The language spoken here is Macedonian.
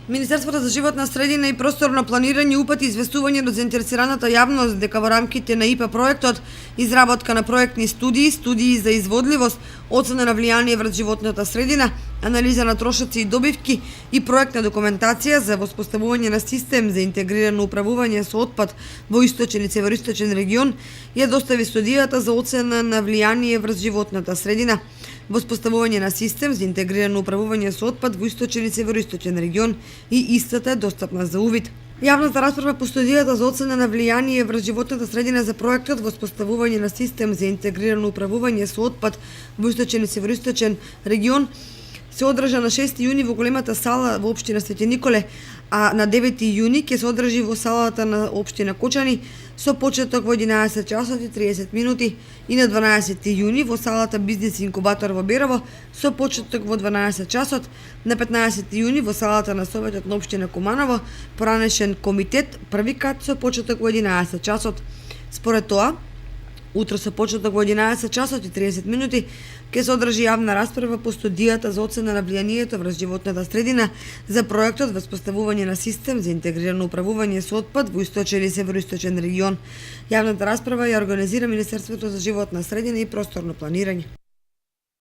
Министерството за животна средина и просторно планирање упати известување до заинтересираната јавност дека во рамките на ИПА проектот изработка на проектни студии, студии за изводливост, оцена на влијание врз животната средина, анализа на трошоци и добивки и проектна документација за воспоставување на систем за интегрирано управување со отпад во источен и североисточен регион, ја достави студијата за оцена на влијание врз животната средина, воспоставување на систем за интегрирано управување со отпад во источен и североисточен регион и истата е достапна за увид. Јавната расправа по студијата за оцена на влијание врз животната средина за проектот воспоставување на систем за интегрирано управување со отпад во источен и североисточен регион се одржа на 6 јуни во големата сала во општина Свети Николе, а на 9 јуни ќе се одржи во салата на општина Кочани со почеток во 11 часот и 30 минути и на 12 јуни во салата Бизнис инкубатор во Берово со почеток во 12 часот, на 15 јуни во салата на Советот на општина Куманово поранешен комитет први кат со почеток во 11 часот. Според тоа, утро со почеток во 11 часот и 30 минути ќе се одржи јавна расправа по студијата за оцена на влијанието врз животната средина за проектот воспоставување на систем за интегрирано управување со отпад во источен и североисточен регион. Јавната расправа ја организира Министерството за животна средина и просторно планирање.